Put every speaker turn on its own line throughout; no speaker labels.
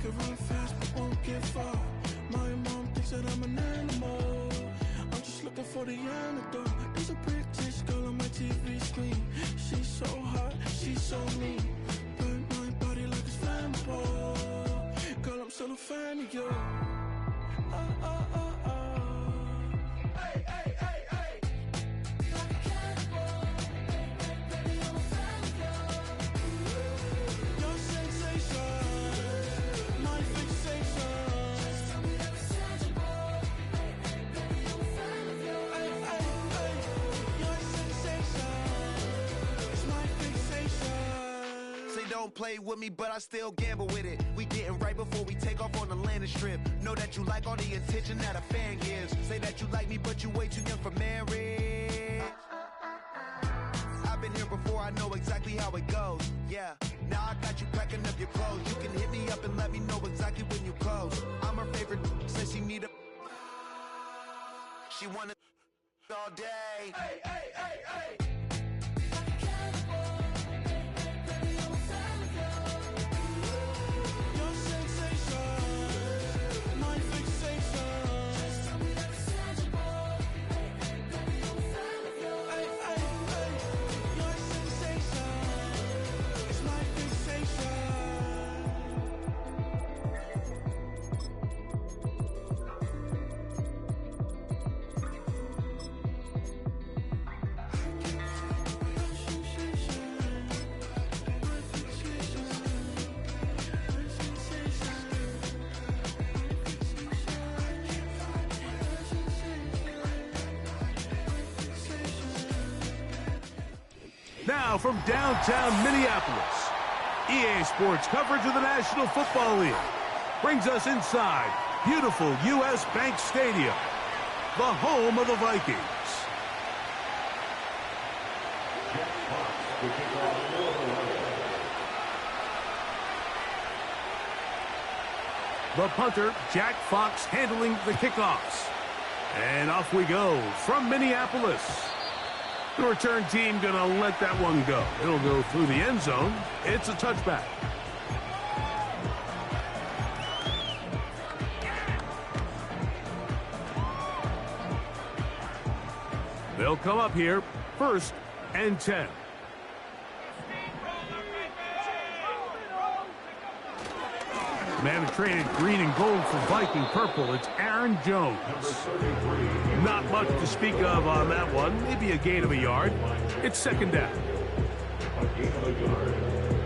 can run fast but won't get far. My mom thinks that I'm an animal. I'm just looking for the antidote. There's a British girl on my TV screen. She's so hot, she's so mean. Burn my body like it's flammable. Girl, I'm still a fan of you. Hey, hey, hey, hey. Like a cannibal. Baby, I'm a fan of you. Your sensation, my fixation. Just tell me that it's tangible. Hey, hey, baby, I'm a fan of you. Hey, hey, hey. Your sensation is my fixation.
Say don't play with me, but I still gamble with it. We getting right before we take off on the landing strip. Know that you like all the attention that a fan gives. Say that you like me, but you way too young for marriage. I've been here before, I know exactly how it goes. Yeah, now I got you packing up your clothes. You can hit me up and let me know exactly when you close. I'm her favorite, says she need a... She wanna all day.
Hey, hey, hey, hey. Like a cannibal. Baby, I'm a fan of you. Your sensation, my fixation. Just tell me that it's tangible. Hey, hey, baby, I'm a fan of you. Hey, hey, hey. Your sensation is my fixation.
Now from downtown Minneapolis, EA Sports coverage of the National Football League brings us inside beautiful U.S. Bank Stadium, the home of the Vikings. The punter, Jack Fox, handling the kickoffs. And off we go from Minneapolis. The return team gonna let that one go. It'll go through the end zone. It's a touchback. They'll come up here, 1st and 10. Man traded green and gold for Viking purple. It's Aaron Jones. Not much to speak of on that one. Maybe a gain of a yard. It's 2nd down.
A gain of a yard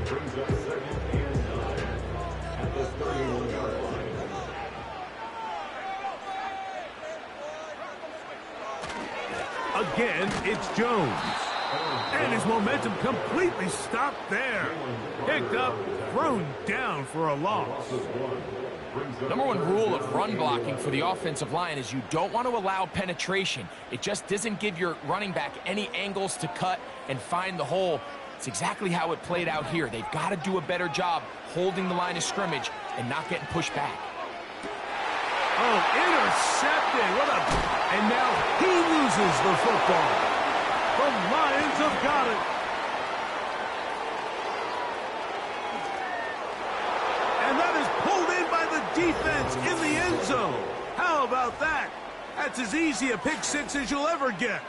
brings us 2nd and 9 at the 31-yard line.
Again, it's Jones. And his momentum completely stopped there. Picked up, thrown down for a loss.
Number one rule of run blocking for the offensive line is you don't want to allow penetration. It just doesn't give your running back any angles to cut and find the hole. It's exactly how it played out here. They've got to do a better job holding the line of scrimmage and not getting pushed back.
Oh, intercepted. And now he loses the football. The Lions have got it. And that is pulled in by the defense in the end zone. How about that? That's as easy a pick six as you'll ever get.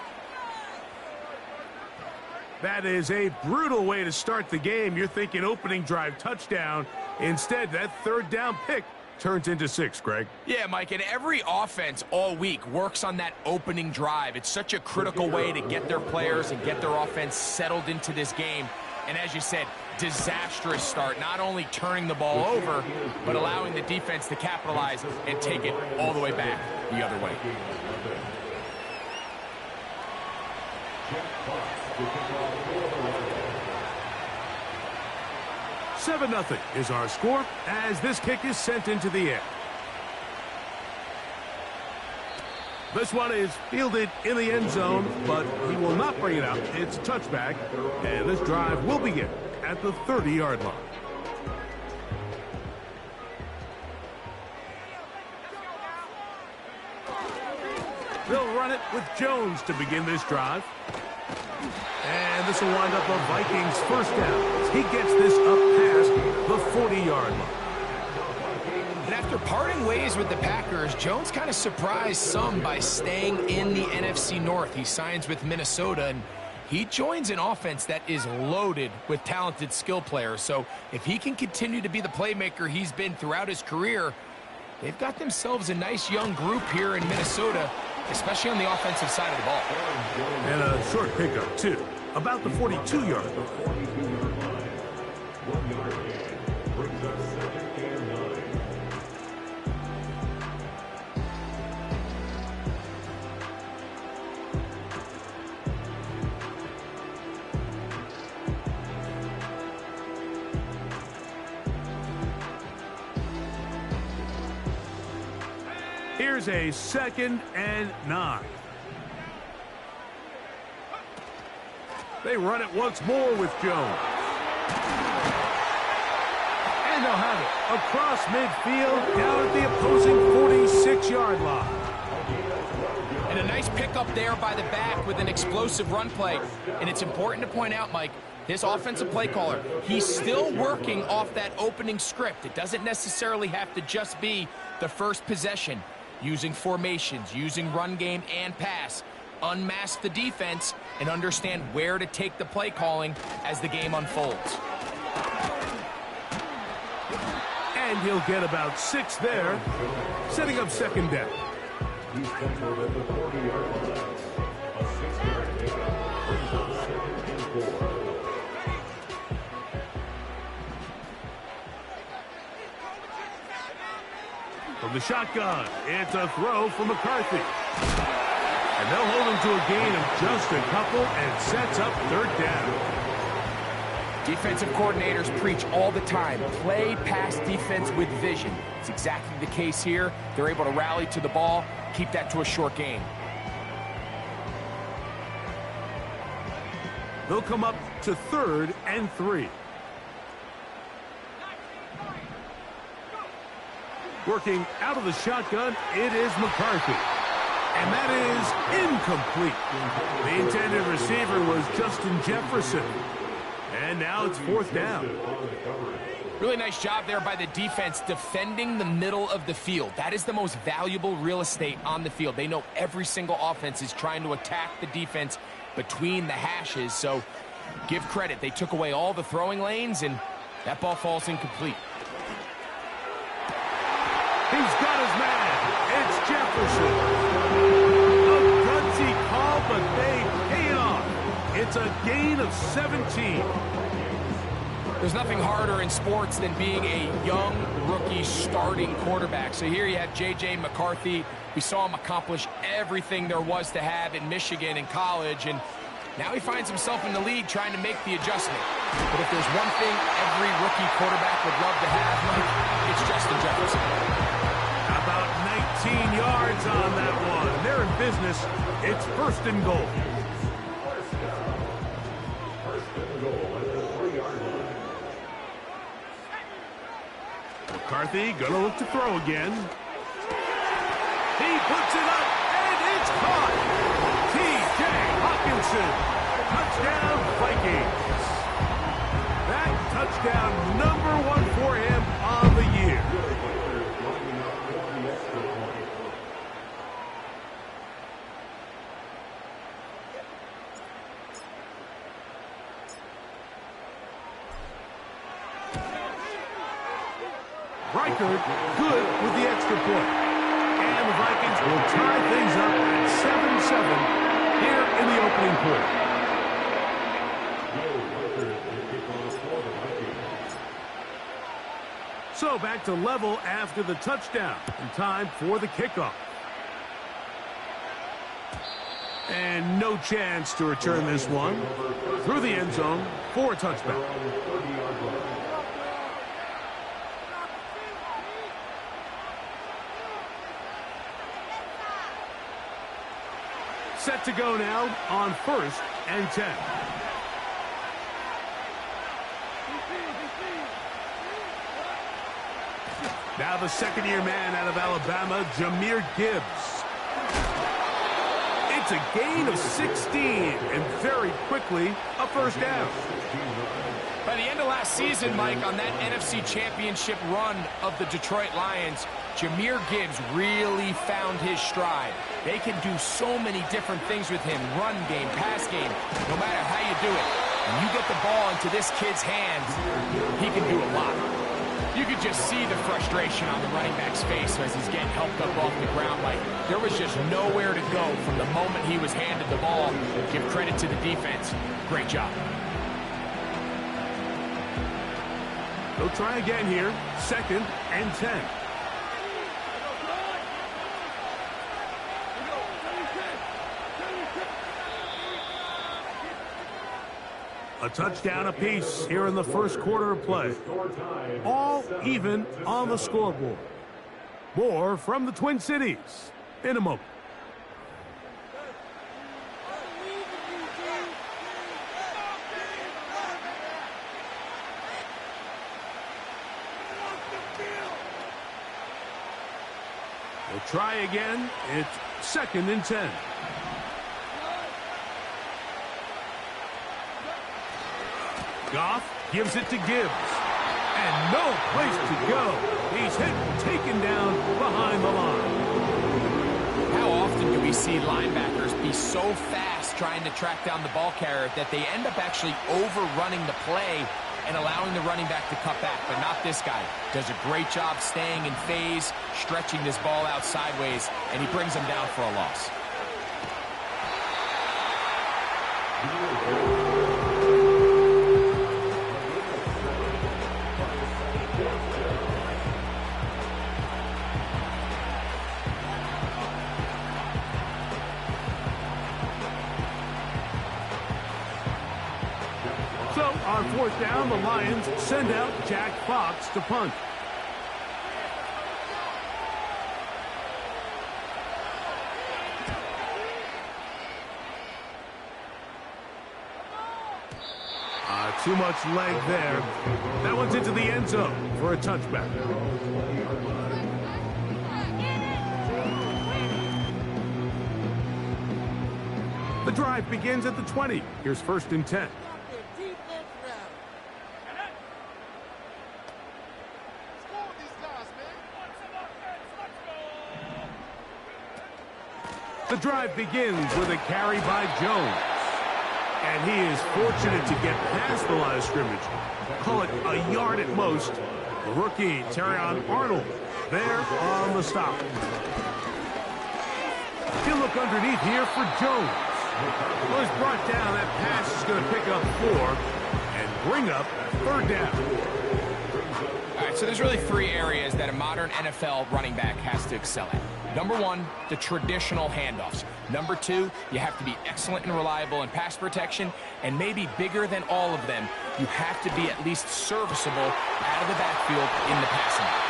That is a brutal way to start the game. You're thinking opening drive touchdown. Instead, that 3rd down pick turns into 6, Greg.
Yeah, Mike, and every offense all week works on that opening drive. It's such a critical way to get their players and get their offense settled into this game. And as you said, disastrous start, not only turning the ball over, but allowing the defense to capitalize and take it all the way back the other way.
7-0 is our score as this kick is sent into the air. This one is fielded in the end zone, but he will not bring it out. It's a touchback, and this drive will begin at the 30-yard line. They'll run it with Jones to begin this drive. And this will wind up a Vikings 1st down. He gets this up past the 40-yard line.
After parting ways with the Packers, Jones kind of surprised some by staying in the NFC North. He signs with Minnesota, and he joins an offense that is loaded with talented skill players. So if he can continue to be the playmaker he's been throughout his career, they've got themselves a nice young group here in Minnesota, especially on the offensive side of the ball.
And a short pickup, too. About the 42-yard line.
42-yard line. 1 yard gain. Brings up 2nd and 9.
Here's a 2nd and 9. They run it once more with Jones. And they'll have it across midfield down at the opposing 46-yard line.
And a nice pickup there by the back with an explosive run play. And it's important to point out, Mike, this offensive play caller, he's still working off that opening script. It doesn't necessarily have to just be the first possession. Using formations, using run game and pass. Unmask the defense and understand where to take the play calling as the game unfolds.
And he'll get about 6 there, setting up 2nd down.
He's tackled at the 40-yard line. A 6-yard pickup brings up 2nd and 4.
From the shotgun, it's a throw from McCarthy. And they'll hold him to a gain of just a couple and sets up 3rd down.
Defensive coordinators preach all the time, play pass defense with vision. It's exactly the case here. They're able to rally to the ball, keep that to a short gain.
They'll come up to 3rd and 3. Working out of the shotgun, it is McCarthy. And that is incomplete. The intended receiver was Justin Jefferson. And now it's 4th down.
Really nice job there by the defense defending the middle of the field. That is the most valuable real estate on the field. They know every single offense is trying to attack the defense between the hashes. So give credit. They took away all the throwing lanes, and that ball falls incomplete.
He's got his man. It's Jefferson. A gutsy call, but they pay it off. It's a gain of 17.
There's nothing harder in sports than being a young rookie starting quarterback. So here you have J.J. McCarthy. We saw him accomplish everything there was to have in Michigan in college, and now he finds himself in the league trying to make the adjustment. But if there's one thing every rookie quarterback would love to have, Mike, it's Justin Jefferson.
About 19 yards on that one. They're in business. It's 1st and goal.
First and goal at the 3-yard line.
McCarthy gonna look to throw again. He puts it up, and it's caught. T.J. Hawkinson. Touchdown, Vikings. That touchdown number 1 for him on the year. Reichard good with the extra point. And the Vikings will tie things up at 7-7 here in the opening quarter. So back to level after the touchdown. And time for the kickoff. And no chance to return this one through the end zone for a touchback. Set to go now on 1st and 10. Now the 2nd-year man out of Alabama, Jahmyr Gibbs. It's a gain of 16, and very quickly, a 1st down.
By the end of last season, Mike, on that NFC Championship run of the Detroit Lions, Jahmyr Gibbs really found his stride. They can do so many different things with him, run game, pass game, no matter how you do it. When you get the ball into this kid's hands, he can do a lot. You could just see the frustration on the running back's face as he's getting helped up off the ground. Like, there was just nowhere to go from the moment he was handed the ball. Give credit to the defense. Great job.
They'll try again here. 2nd and 10. A touchdown apiece here in the first quarter of play. All even on the scoreboard. More from the Twin Cities in a moment. They'll try again. It's 2nd and 10. Goff gives it to Gibbs. And no place to go. He's hit and taken down behind the line.
How often do we see linebackers be so fast trying to track down the ball carrier that they end up actually overrunning the play and allowing the running back to cut back, but not this guy. Does a great job staying in phase, stretching this ball out sideways, and he brings him down for a loss.
So on 4th down, the Lions send out Jack Fox to punt. Too much leg there. That one's into the end zone for a touchback. The drive begins at the 20. Here's 1st and 10. The drive begins with a carry by Jones. And he is fortunate to get past the line of scrimmage. Call it a yard at most. The rookie, Terrion Arnold, there on the stop. He'll look underneath here for Jones. Well, he's brought down. That pass is going to pick up 4 and bring up 3rd down.
All right, so there's really 3 areas that a modern NFL running back has to excel at. Number 1, the traditional handoffs. Number 2, you have to be excellent and reliable in pass protection. And maybe bigger than all of them, you have to be at least serviceable out of the backfield in the passing game.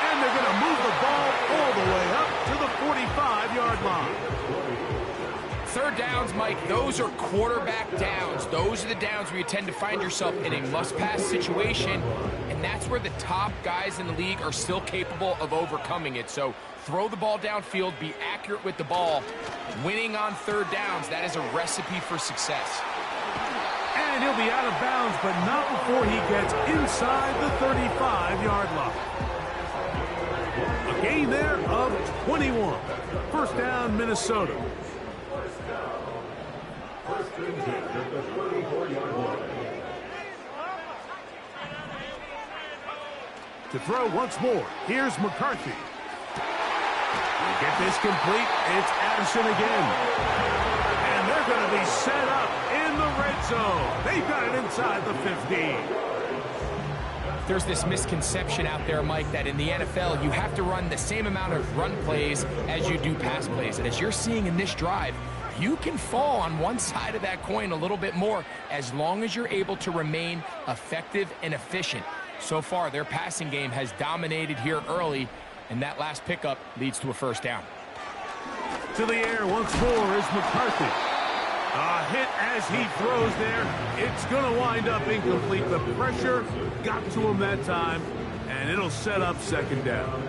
And they're going to move the ball all the way up to the 45-yard line.
3rd downs, Mike, those are quarterback downs. Those are the downs where you tend to find yourself in a must-pass situation, and that's where the top guys in the league are still capable of overcoming it. So throw the ball downfield, be accurate with the ball. Winning on 3rd downs, that is a recipe for success.
And he'll be out of bounds, but not before he gets inside the 35-yard line. A gain there of 21. 1st down, Minnesota. To throw once more, here's McCarthy. Get this complete, it's Addison again. And they're going to be set up in the red zone. They've got it inside the 15.
There's this misconception out there, Mike, that in the NFL, you have to run the same amount of run plays as you do pass plays. And as you're seeing in this drive, you can fall on one side of that coin a little bit more as long as you're able to remain effective and efficient. So far, their passing game has dominated here early, and that last pickup leads to a 1st down.
To the air once more is McCarthy. A hit as he throws there. It's going to wind up incomplete. The pressure got to him that time, and it'll set up 2nd down.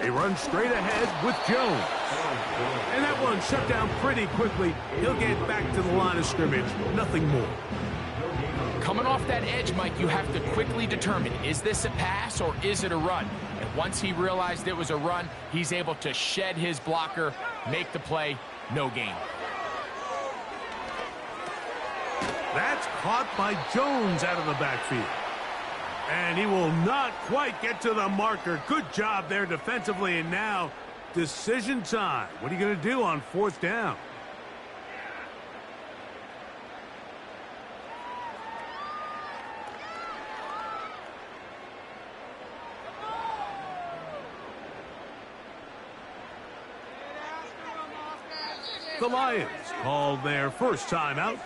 They run straight ahead with Jones. And that one shut down pretty quickly. He'll get back to the line of scrimmage. Nothing more.
Coming off that edge, Mike, you have to quickly determine, is this a pass or is it a run? And once he realized it was a run, he's able to shed his blocker, make the play, no gain.
That's caught by Jones out of the backfield. And he will not quite get to the marker. Good job there defensively, and now decision time. What are you going to do on 4th down? The Lions call their first timeout.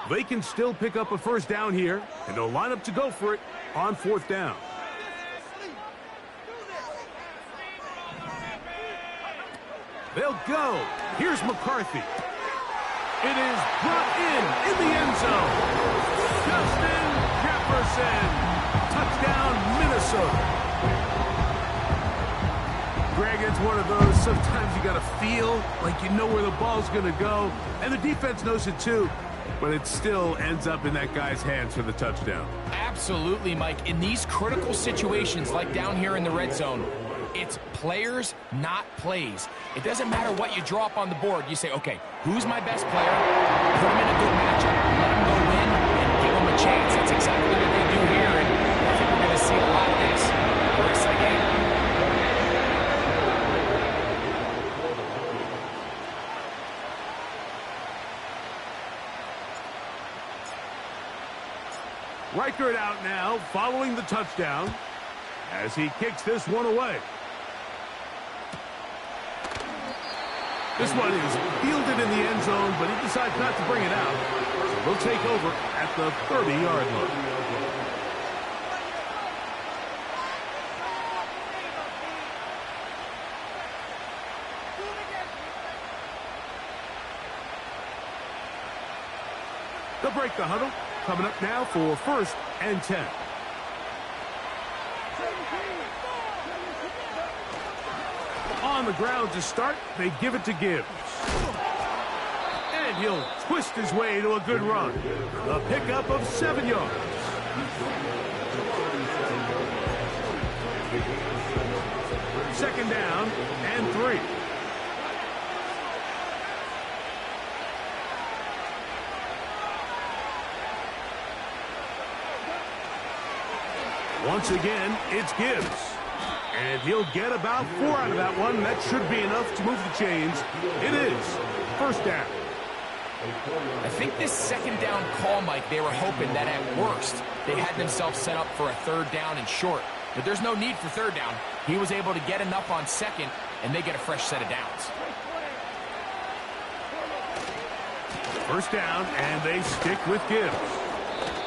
They can still pick up a first down here, and they'll line up to go for it on 4th down. They'll go. Here's McCarthy. It is brought in the end zone. Justin Jefferson. Touchdown, Minnesota. Greg, it's one of those, sometimes you got to feel like you know where the ball's going to go, and the defense knows it too. But it still ends up in that guy's hands for the touchdown.
Absolutely, Mike. In these critical situations, like down here in the red zone, it's players, not plays. It doesn't matter what you draw up on the board. You say, okay, who's my best player? Put him in a good matchup, let him go win, and give him a chance. That's exactly what they do here, and I think we're going to see a lot of this the rest of the game.
Reichert out now, following the touchdown, as he kicks this one away. This one is fielded in the end zone, but he decides not to bring it out. So they'll take over at the 30-yard line. They'll break the huddle. Coming up now for 1st and 10. On the ground to start, they give it to Gibbs. And he'll twist his way to a good run. A pickup of 7 yards. Second down and 3. Once again, it's Gibbs. And he'll get about 4 out of that one. That should be enough to move the chains. It is 1st down.
I think this 2nd down call, Mike, they were hoping that at worst they had themselves set up for a 3rd down and short. But there's no need for 3rd down. He was able to get enough on 2nd, and they get a fresh set of downs.
1st down, and they stick with Gibbs.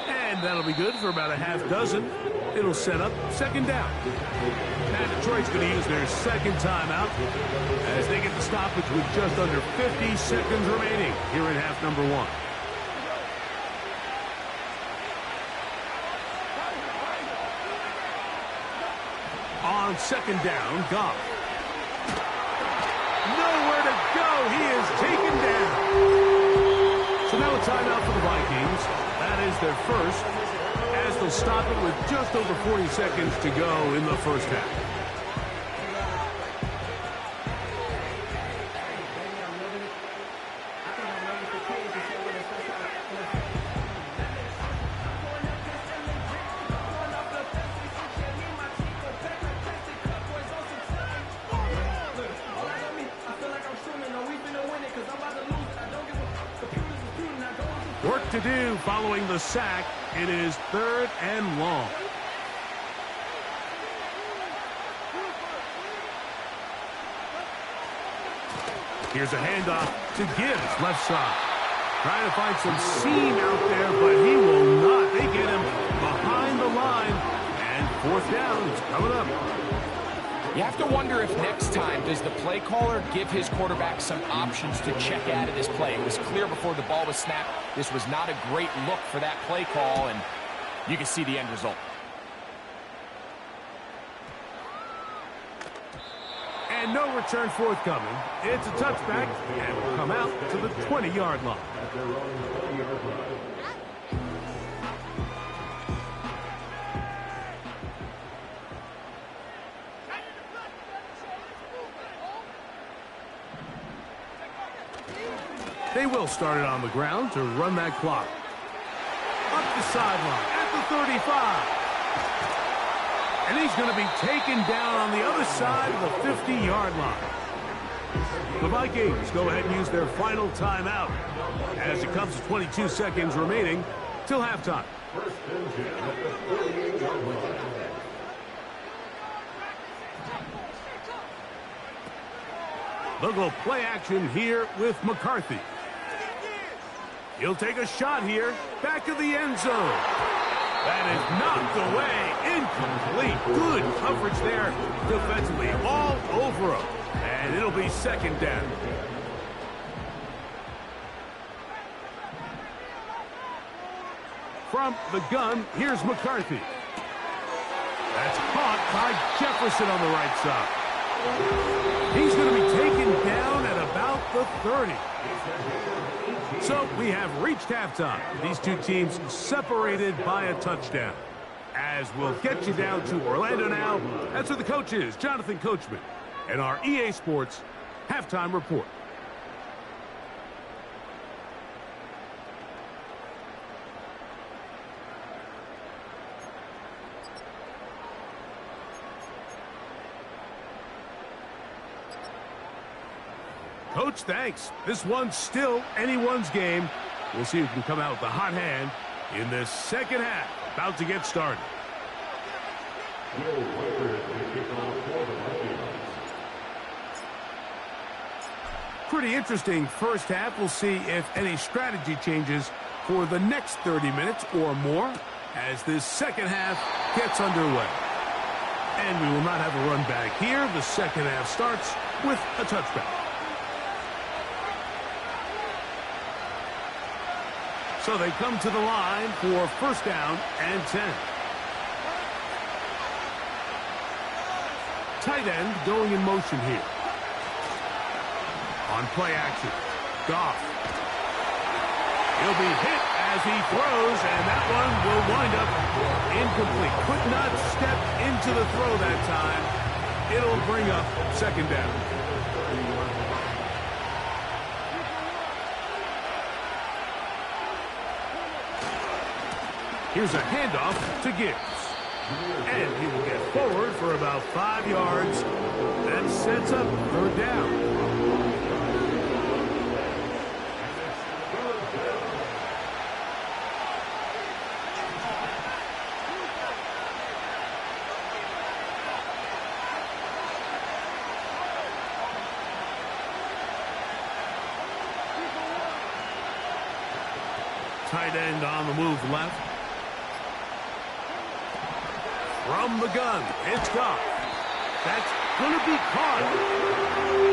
And that'll be good for about a half dozen. It'll set up 2nd down. Now Detroit's going to use their 2nd timeout as they get the stoppage with just under 50 seconds remaining here in half number 1. On 2nd down, Goff. Nowhere to go. He is taken down. So now a timeout for the Vikings. That is their first, as they'll stop it with just over 40 seconds to go in the 1st half. Work to do following the sack. It is 3rd and long. Here's a handoff to Gibbs, left side. Trying to find some seam out there, but he will not. They get him behind the line. And 4th down is coming up.
You have to wonder if next time, does the play caller give his quarterback some options to check out of this play? It was clear before the ball was snapped, this was not a great look for that play call, and you can see the end result.
And no return forthcoming. It's a touchback, and will come out to the 20-yard line.
At their own 20-yard line.
They will start it on the ground to run that clock. Up the sideline at the 35. And he's going to be taken down on the other side of the 50-yard line. The Vikings go ahead and use their final timeout as it comes to 22 seconds remaining till halftime.
First and 10 at the 48-yard line.
They'll go play action here with McCarthy. He'll take a shot here, back of the end zone. That is knocked away, incomplete. Good coverage there defensively, all over him. And it'll be second down. From the gun, here's McCarthy. That's caught by Jefferson on the right side. He's going to be taken down at about the 30. So we have reached halftime. These two teams separated by a touchdown. As we'll get you down to Orlando now, that's where the coach is, Jonathan Coachman, and our EA Sports Halftime Report. Coach, thanks. This one's still anyone's game. We'll see who can come out with the hot hand in this second half. About to get started.
Will Whitaker will kick off for the Vikings.
Pretty interesting first half. We'll see if any strategy changes for the next 30 minutes or more as this second half gets underway. And we will not have a run back here. The second half starts with a touchback. So they come to the line for first down and 10. Tight end going in motion here. On play action, Goff. He'll be hit as he throws, and that one will wind up incomplete. Could not step into the throw that time. It'll bring up second down. Here's a handoff to Gibbs. And he will get forward for about 5 yards. That sets up third down. Tight end on the move left. From the gun, it's Goff. That's going to be caught.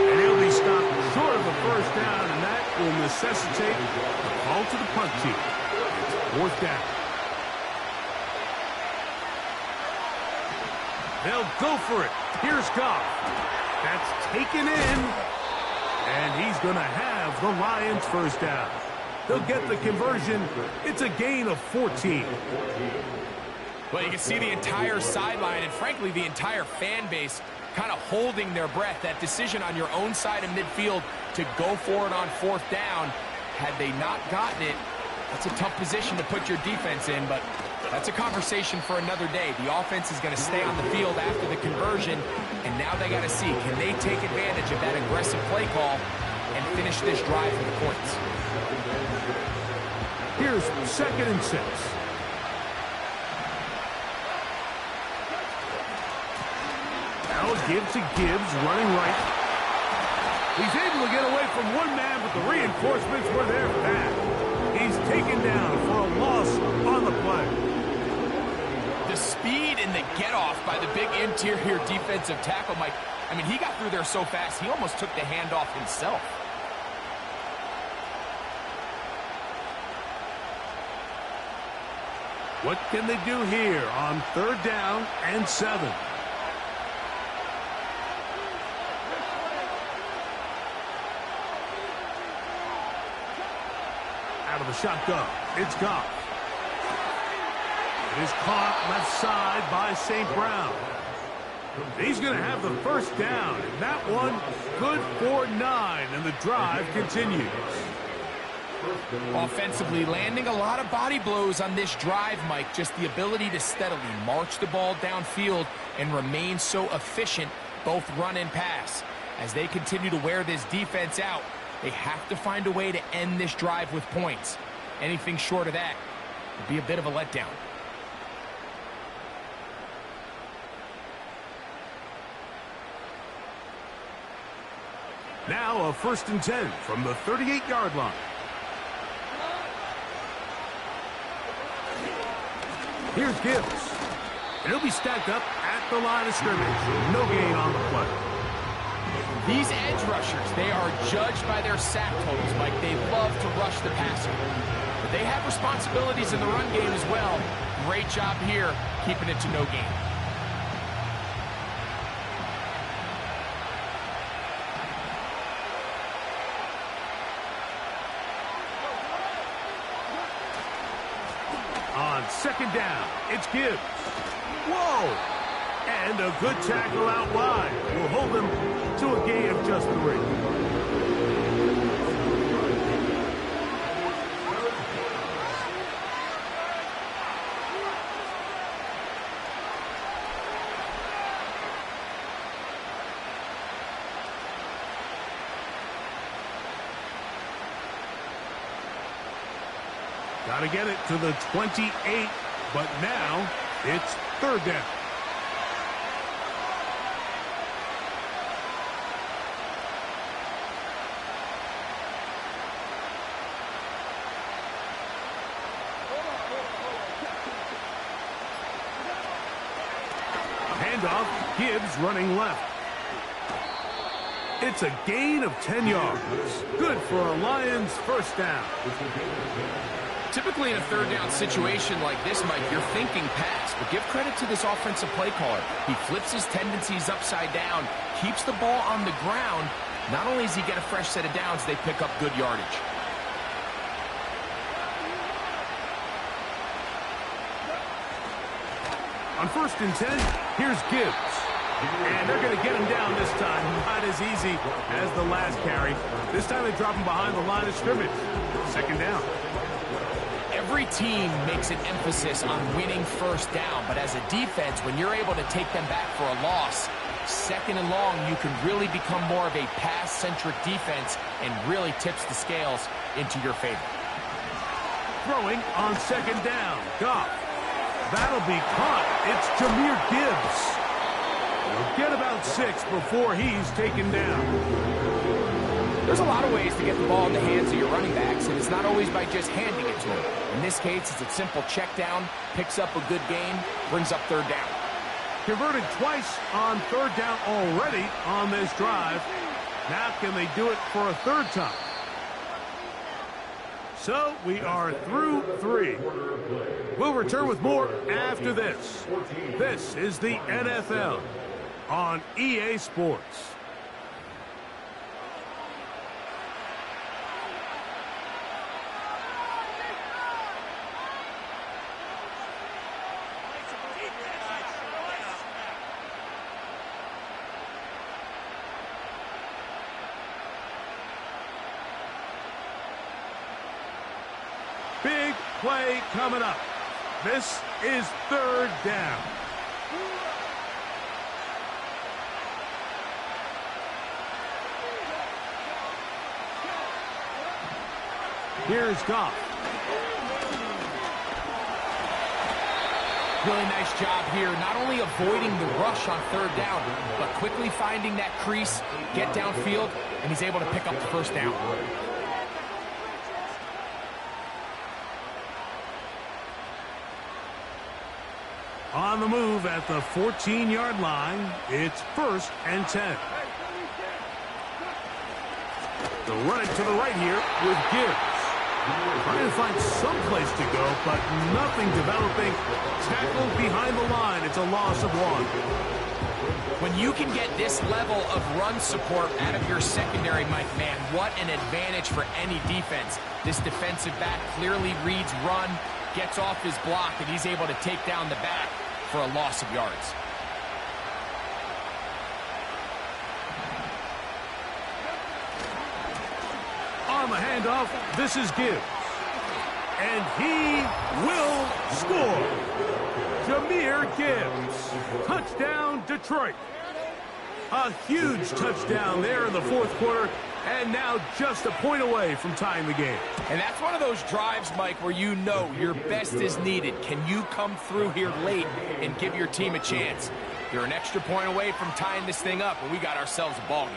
And he'll be stopped short of the first down, and that will necessitate a call to the punt team. It's fourth down. They'll go for it. Here's Goff. That's taken in, and he's going to have the Lions first down. They'll get the conversion. It's a gain of 14.
Well, you can see the entire sideline and, frankly, the entire fan base kind of holding their breath. That decision on your own side of midfield to go for it on fourth down, had they not gotten it, that's a tough position to put your defense in, but that's a conversation for another day. The offense is going to stay on the field after the conversion, and now they got to see, can they take advantage of that aggressive play call and finish this drive with points?
Here's second and 6. Now give to Gibbs, running right. He's able to get away from one man, but the reinforcements were there fast. He's taken down for a loss on the play.
The speed and And the get-off by the big interior defensive tackle, Mike. I mean, he got through there so fast, he almost took the handoff himself.
What can they do here on 3rd down and 7? Out of the shotgun, it's Goff. It is caught left side by St. Brown. He's going to have the 1st down, and that one good for 9, and the drive continues.
Offensively, landing a lot of body blows on this drive, Mike. Just the ability to steadily march the ball downfield and remain so efficient, both run and pass. As they continue to wear this defense out, they have to find a way to end this drive with points. Anything short of that would be a bit of a letdown.
Now a 1st and 10 from the 38-yard line. Here's Gibbs. And he'll be stacked up at the line of scrimmage. No gain on the play.
These edge rushers, they are judged by their sack totals, Mike. They love to rush the passer. But they have responsibilities in the run game as well. Great job here, keeping it to no gain.
On 2nd down, it's Gibbs. Whoa! And a good tackle out wide will hold them to a gain of just 3. Got to get it to the 28, but now it's 3rd down. Handoff, Gibbs running left. It's a gain of 10 yards. Good for a Lions 1st down.
Typically in a 3rd down situation like this, Mike, you're thinking pass, but give credit to this offensive play caller. He flips his tendencies upside down, keeps the ball on the ground. Not only does he get a fresh set of downs, they pick up good yardage.
On 1st and 10, here's Gibbs. And they're going to get him down this time. Not as easy as the last carry. This time they drop him behind the line of scrimmage. 2nd down.
Every team makes an emphasis on winning 1st down, but as a defense, when you're able to take them back for a loss, 2nd and long, you can really become more of a pass-centric defense and really tips the scales into your favor.
Throwing on 2nd down. Goff. That'll be caught. It's Jahmyr Gibbs. He'll get about 6 before he's taken down.
There's a lot of ways to get the ball in the hands of your running backs, and it's not always by just handing it to them. In this case, it's a simple check down, picks up a good gain, brings up 3rd down.
Converted twice on 3rd down already on this drive. Now can they do it for a 3rd time? So we are through 3. We'll return with more after this. This is the NFL on EA Sports. Big play coming up. This is 3rd down. Here's Goff.
Really nice job here, not only avoiding the rush on 3rd down, but quickly finding that crease, get downfield, and he's able to pick up the 1st down.
On the move at the 14-yard line, it's 1st and 10. They'll run it to the right here with Gibbs. Trying to find some place to go, but nothing developing. Tackled behind the line. It's a loss of 1.
When you can get this level of run support out of your secondary, Mike, man, what an advantage for any defense. This defensive back clearly reads run, gets off his block, and he's able to take down the back for a loss of yards.
On the handoff, this is Gibbs. And he will score. Jahmyr Gibbs. Touchdown, Detroit. A huge touchdown there in the 4th quarter, and now just a point away from tying the game.
And that's one of those drives, Mike, where you know your best is needed. Can you come through here late and give your team a chance? You're an extra point away from tying this thing up, and we got ourselves a ball game.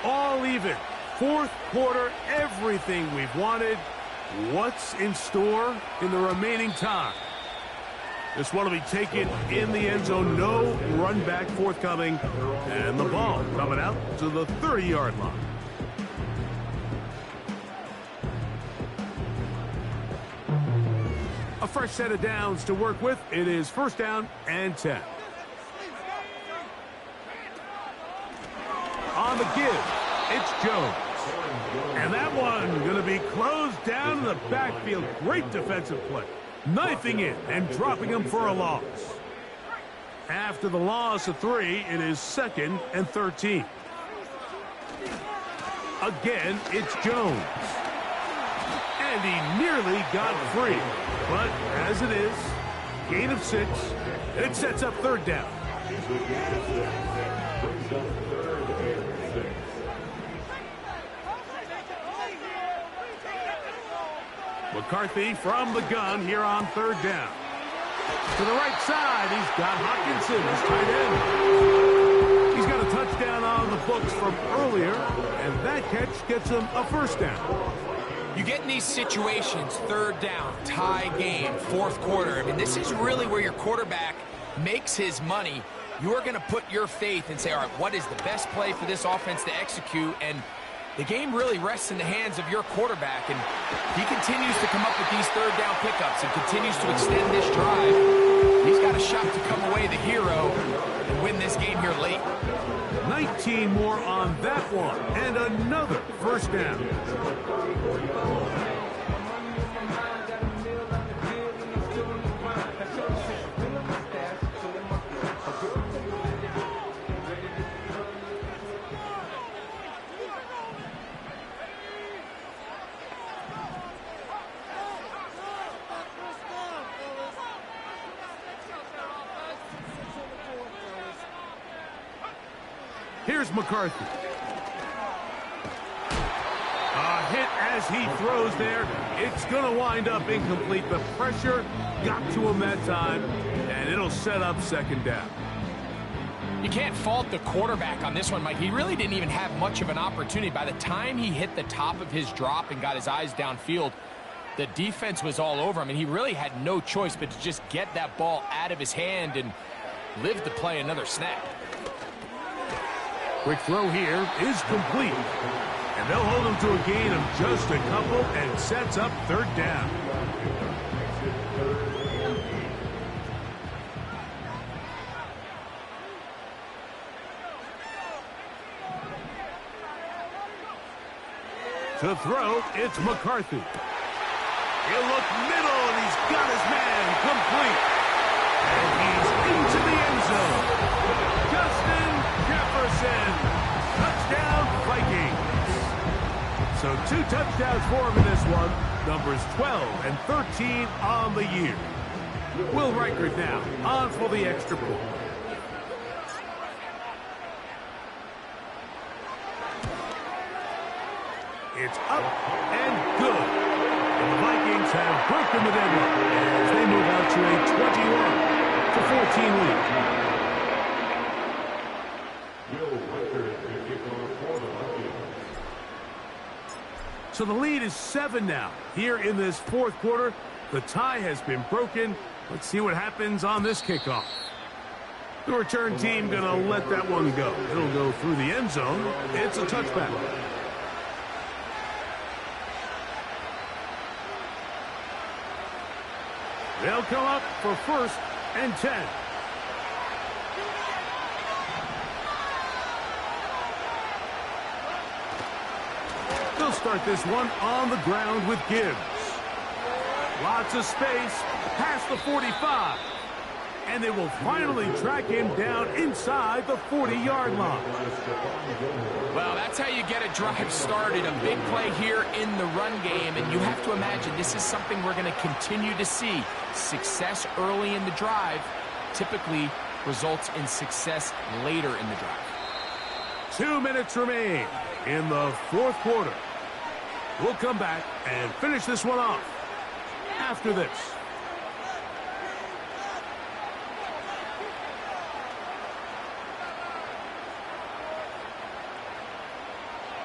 All even. 4th quarter, everything we've wanted. What's in store in the remaining time? This one will be taken in the end zone. No run back forthcoming. And the ball coming out to the 30-yard line. A fresh set of downs to work with. It is 1st down and 10. On the give, it's Jones. And that one going to be closed down in the backfield. Great defensive play. Knifing it and dropping him for a loss. After the loss of 3, it is 2nd and 13. Again, it's Jones. And he nearly got free. But as it is, gain of 6, and it sets up 3rd down. McCarthy from the gun here on 3rd down. To the right side, he's got Hockenson, his tight end. He's got a touchdown on the books from earlier, and that catch gets him a 1st down.
You get in these situations, 3rd down, tie game, 4th quarter. I mean, this is really where your quarterback makes his money. You are going to put your faith and say, all right, what is the best play for this offense to execute? And the game really rests in the hands of your quarterback, and he continues to come up with these 3rd down pickups and continues to extend this drive. He's got a shot to come away the hero and win this game here late.
19 more on that one, and another 1st down. Here's McCarthy. A hit as he throws there. It's going to wind up incomplete. The pressure got to him that time, and it'll set up 2nd down.
You can't fault the quarterback on this one, Mike. He really didn't even have much of an opportunity. By the time he hit the top of his drop and got his eyes downfield, the defense was all over him, and he really had no choice but to just get that ball out of his hand and live to play another snap.
Quick throw here is complete. And they'll hold him to a gain of just a couple and sets up 3rd down. To throw, it's McCarthy. He'll look middle, and he's got his man complete. And he's into the end zone. Justin Jefferson. Touchdown, Vikings. So 2 touchdowns for him in this one. Numbers 12 and 13 on the year. Will Reichert now on for the extra point. It's up and good. And the Vikings have broken the deadlock as they move out to a 21-14 lead. So the lead is 7 now. Here in this fourth quarter, the tie has been broken. Let's see what happens on this kickoff. The return team going to let that one go. It'll go through the end zone. It's a touchback. They'll come up for 1st and 10. They'll start this one on the ground with Gibbs. Lots of space past the 45. And they will finally track him down inside the 40-yard line.
Well, that's how you get a drive started. A big play here in the run game, and you have to imagine this is something we're going to continue to see. Success early in the drive typically results in success later in the drive.
2 minutes remain in the fourth quarter. We'll come back and finish this one off after this.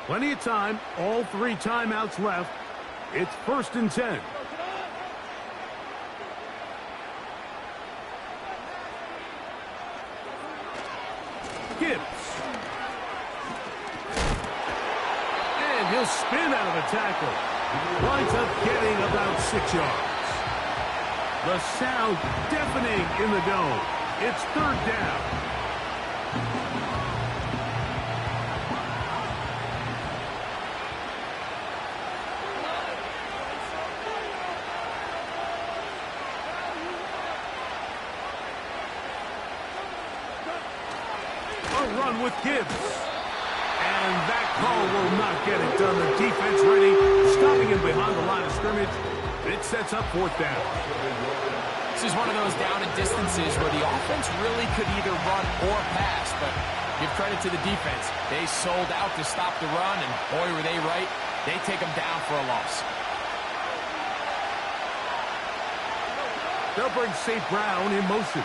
Plenty of time, all 3 timeouts left. It's 1st and 10. Gibbs. And he'll spin out of the tackle. Winds up getting about 6 yards. The sound deafening in the dome. It's 3rd down. Run with Gibbs. And that call will not get it done. The defense ready, stopping him behind the line of scrimmage. It sets up 4th down.
This is one of those down and distances where the offense really could either run or pass, but give credit to the defense. They sold out to stop the run, and boy, were they right. They take them down for a loss.
They'll bring St. Brown in motion.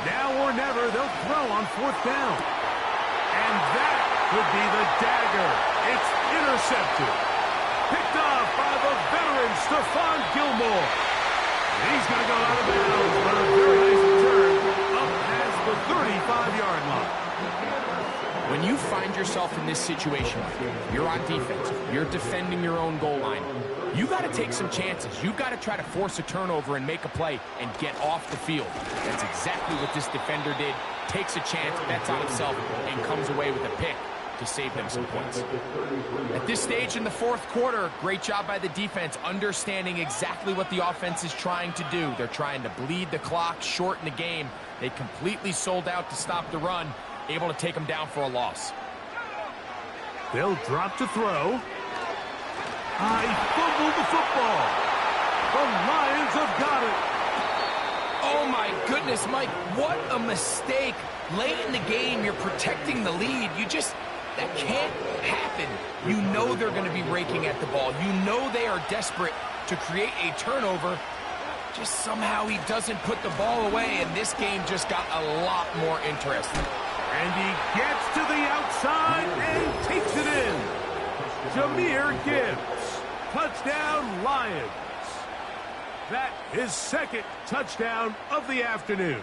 Now or never, they'll throw on 4th down. And that could be the dagger. It's intercepted. Picked off by the veteran Stephon Gilmore. And he's going to go out of bounds, but a very nice return up past the 35-yard line.
When you find yourself in this situation, you're on defense, you're defending your own goal line, you got to take some chances. You got to try to force a turnover and make a play and get off the field. That's exactly what this defender did. Takes a chance, bets on himself, and comes away with a pick to save them some points. At this stage in the fourth quarter, great job by the defense, understanding exactly what the offense is trying to do. They're trying to bleed the clock, shorten the game. They completely sold out to stop the run, able to take them down for a loss.
They'll drop to throw. He fumbled the football. The Lions have got it.
Oh, my goodness, Mike, what a mistake. Late in the game, you're protecting the lead. That can't happen. You know they're going to be raking at the ball. You know they are desperate to create a turnover. Just somehow he doesn't put the ball away, and this game just got a lot more interesting.
And he gets to the outside and takes it in. Jahmyr Gibbs. Touchdown, Lions. That is 2nd touchdown of the afternoon.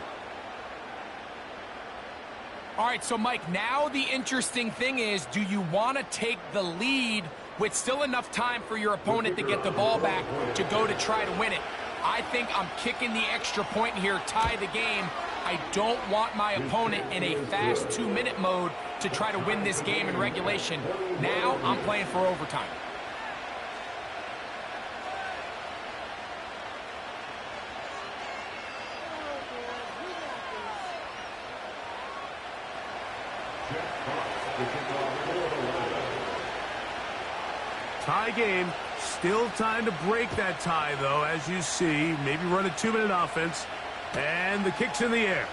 All right, so Mike, now the interesting thing is, do you want to take the lead with still enough time for your opponent to get the ball back to go to try to win it? I think I'm kicking the extra point here, tie the game. I don't want my opponent in a fast 2-minute mode to try to win this game in regulation. Now I'm playing for overtime.
Tie game. Still time to break that tie, though, as you see. Maybe run a 2-minute offense. And the kick's in the air.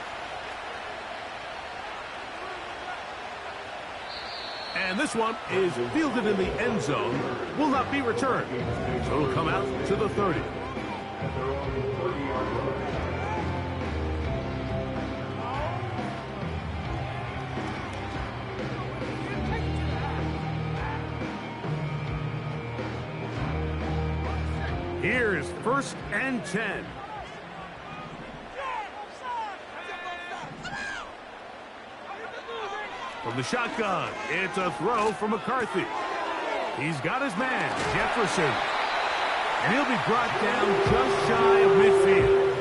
And this one is fielded in the end zone. Will not be returned. So it'll come out to the 30. Here's 1st and 10. From the shotgun, it's a throw from McCarthy. He's got his man, Jefferson. And he'll be brought down just shy of midfield.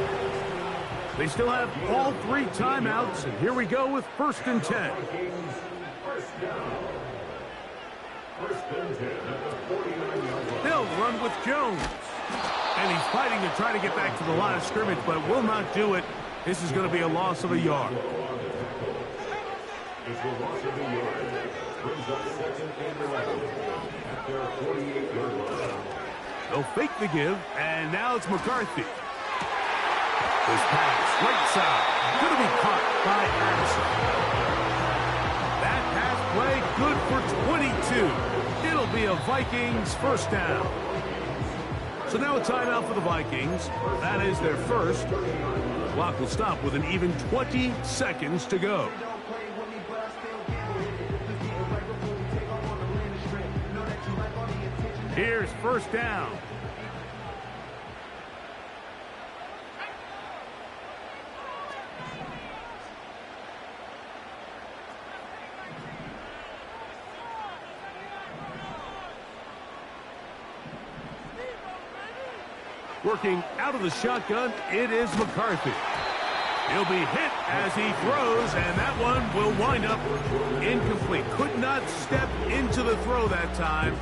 They still have all 3 timeouts, and here we go with 1st and 10. They'll run with Jones. And he's fighting to try to get back to the line of scrimmage, but will not do it. This is going to be a loss of a yard.
It's the loss of a yard. Brings up 2nd and 11 at their 48-yard line.
They'll fake the give, and now it's McCarthy. This pass, right side, going to be caught by Addison. That pass play good for 22. It'll be a Vikings 1st down. So now a timeout for the Vikings. That is their first. The clock will stop with an even 20 seconds to go. Here's 1st down. Working out of the shotgun, it is McCarthy. He'll be hit as he throws, and that one will wind up incomplete. Could not step into the throw that time.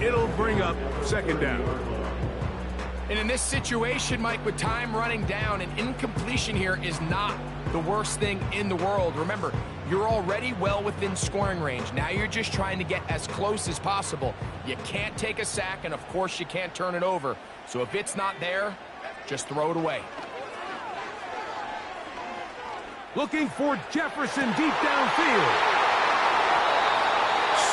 It'll bring up 2nd down.
And in this situation, Mike, with time running down, an incompletion here is not the worst thing in the world. Remember, you're already well within scoring range. Now you're just trying to get as close as possible. You can't take a sack, and of course you can't turn it over. So if it's not there, just throw it away.
Looking for Jefferson deep downfield.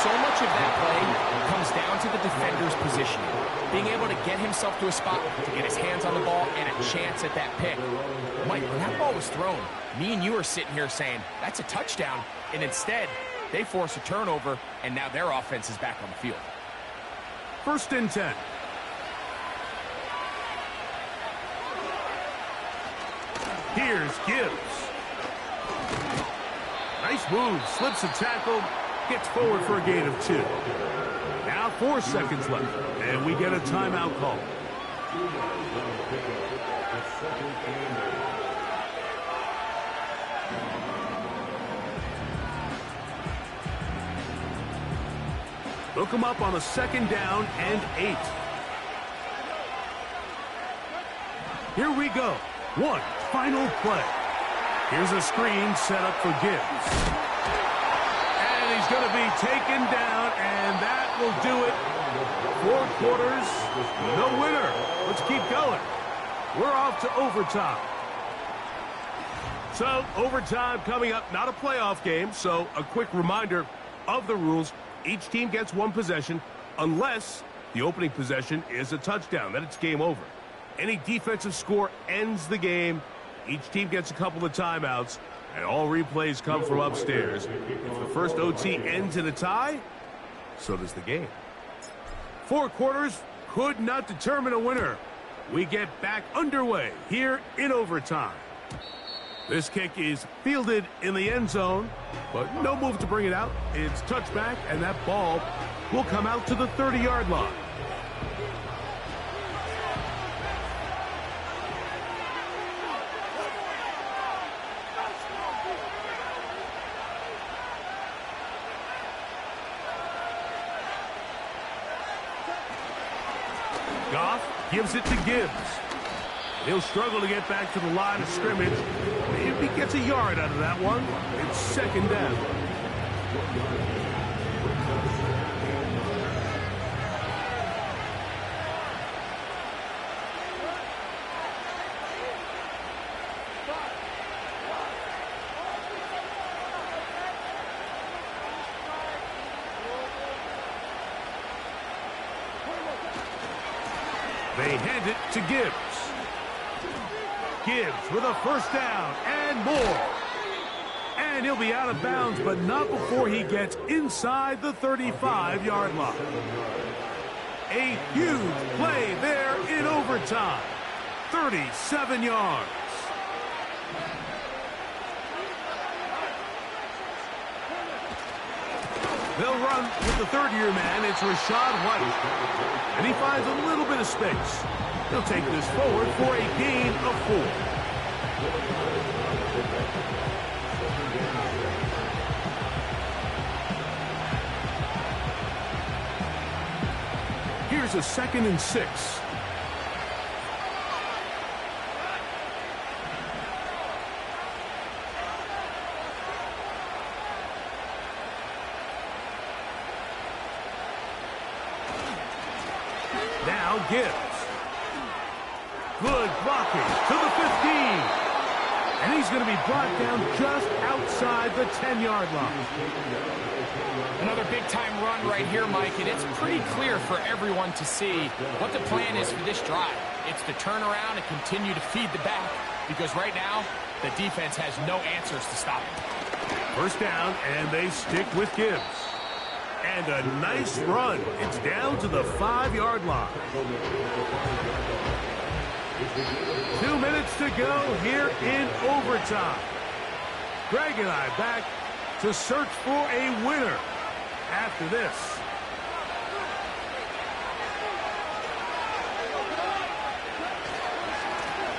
So much of that play comes down to the defender's positioning. Being able to get himself to a spot to get his hands on the ball and a chance at that pick. Mike, when that ball was thrown, me and you are sitting here saying, that's a touchdown. And instead, they force a turnover, and now their offense is back on the field.
1st and 10. Here's Gibbs. Nice move, slips a tackle, gets forward for a gain of 2. Now 4 seconds left, and we get a timeout call. Look him up on a 2nd down and 8. Here we go. One final play. Here's a screen set up for Gibbs. And he's going to be taken down, and that will do it. 4 quarters, no winner. Let's keep going. We're off to overtime. So, overtime coming up, not a playoff game, so a quick reminder of the rules. Each team gets 1 possession unless the opening possession is a touchdown. Then it's game over. Any defensive score ends the game. Each team gets a couple of timeouts, and all replays come from upstairs. If the first OT ends in a tie, so does the game. 4 quarters could not determine a winner. We get back underway here in overtime. This kick is fielded in the end zone, but no move to bring it out. It's touchback, and that ball will come out to the 30-yard line. Goff gives it to Gibbs. He'll struggle to get back to the line of scrimmage. If he gets a yard out of that one, it's 2nd down. They hand it to Gibbs. Gibbs with a 1st down and more. And he'll be out of bounds, but not before he gets inside the 35-yard line. A huge play there in overtime. 37 yards. They'll run with the third-year man. It's Rachaad White. And he finds a little bit of space. He'll take this forward for a gain of 4. Here's a 2nd and 6. Now Gibbs. Good blocking to the 15. And he's going to be brought down just outside the 10-yard line.
Another big-time run right here, Mike, and it's pretty clear for everyone to see what the plan is for this drive. It's to turn around and continue to feed the back, because right now, the defense has no answers to stop it.
First down, and they stick with Gibbs. And a nice run. It's down to the 5-yard line. 2 minutes to go here in overtime. Greg and I back to search for a winner after this.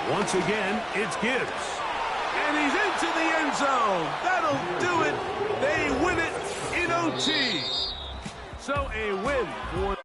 Once again, it's Gibbs. And he's into the end zone. That'll do it. They win it in OT. So a win for